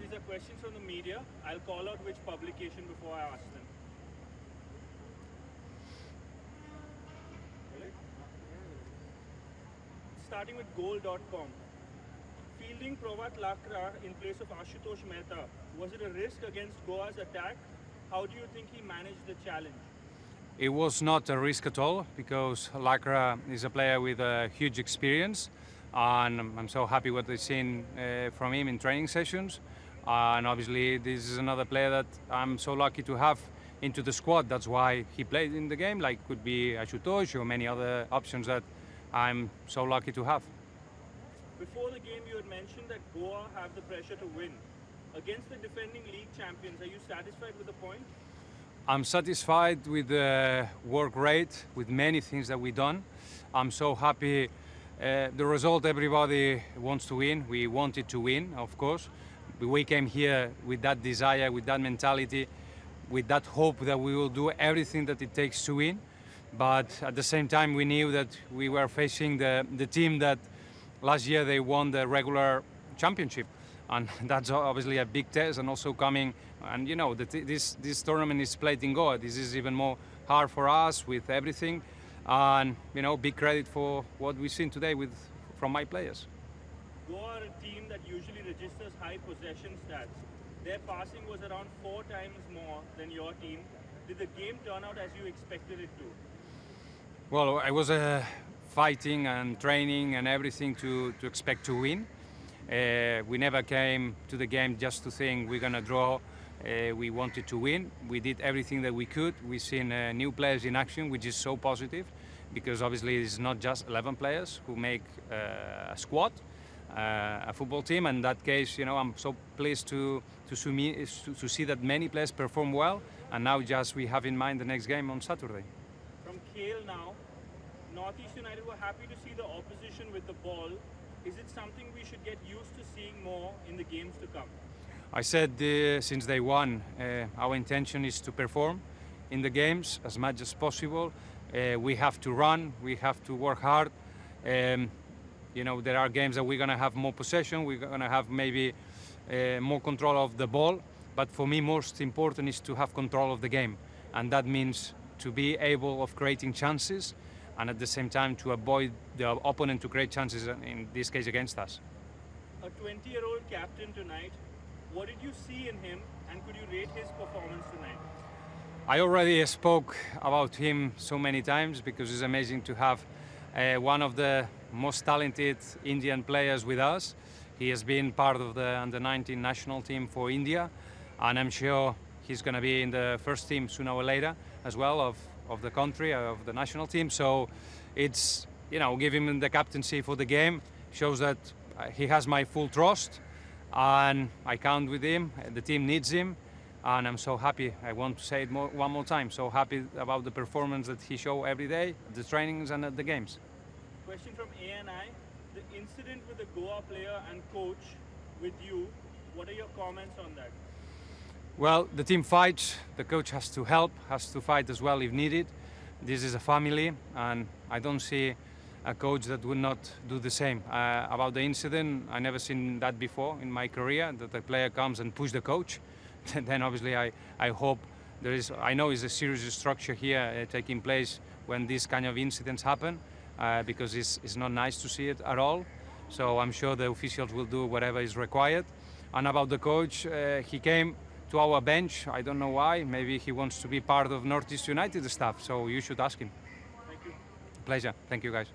these are questions from the media. I'll call out which publication before I ask them. Starting with goal.com. Fielding Prabhat Lakra in place of Ashutosh Mehta, was it a risk against Goa's attack? How do you think he managed the challenge? It was not a risk at all because Lakra is a player with a huge experience, and I'm so happy what I've seen from him in training sessions. And obviously this is another player that I'm so lucky to have into the squad. That's why he played in the game, like could be Ashutosh or many other options that I'm so lucky to have. Before the game, you had mentioned that Goa have the pressure to win. Against the defending league champions, are you satisfied with the point? I'm satisfied with the work rate, with many things that we've done. I'm so happy. The result, everybody wants to win. We wanted to win, of course. We came here with that desire, with that mentality, with that hope that we will do everything that it takes to win. But at the same time, we knew that we were facing the team that last year they won the regular championship, and that's obviously a big test. And also coming, and you know, this tournament is played in Goa. This is even more hard for us with everything, and you know, big credit for what we've seen today from my players. Goa are a team that usually registers high possession stats. Their passing was around 4 times more than your team. Did the game turn out as you expected it to? Well, I was fighting and training and everything to expect to win. We never came to the game just to think we're gonna draw. We wanted to win. We did everything that we could. We've seen new players in action, which is so positive, because obviously it's not just 11 players who make a squad, a football team. And in that case, you know, I'm so pleased to see that many players perform well. And now just we have in mind the next game on Saturday. From Kale now, Northeast United were happy to see the opposition with the ball. Is it something we should get used to seeing more in the games to come? I said since day one, our intention is to perform in the games as much as possible. We have to run, we have to work hard. You know, there are games that we're going to have more possession, we're going to have maybe more control of the ball. But for me, most important is to have control of the game. And that means to be able of creating chances, and at the same time to avoid the opponent to create chances, in this case against us. A 20-year-old captain tonight, what did you see in him, and could you rate his performance tonight? I already spoke about him so many times because it's amazing to have one of the most talented Indian players with us. He has been part of the under-19 national team for India, and I'm sure he's going to be in the first team sooner or later as well of the country, of the national team. So it's, you know, give him the captaincy for the game, shows that he has my full trust, and I count with him. The team needs him, and I'm so happy. I want to say it one more time, so happy about the performance that he shows every day, the trainings and at the games. Question from ANI, the incident with the Goa player and coach with you, what are your comments on that? Well, the team fights, the coach has to help, has to fight as well if needed. This is a family, and I don't see a coach that would not do the same. About the incident, I never seen that before in my career, that the player comes and push the coach. Then obviously I hope there is, I know it's a serious structure here taking place when these kind of incidents happen, because it's not nice to see it at all. So I'm sure the officials will do whatever is required. And about the coach, he came to our bench. I don't know why. Maybe he wants to be part of Northeast United staff. So you should ask him. Thank you. Pleasure. Thank you, guys.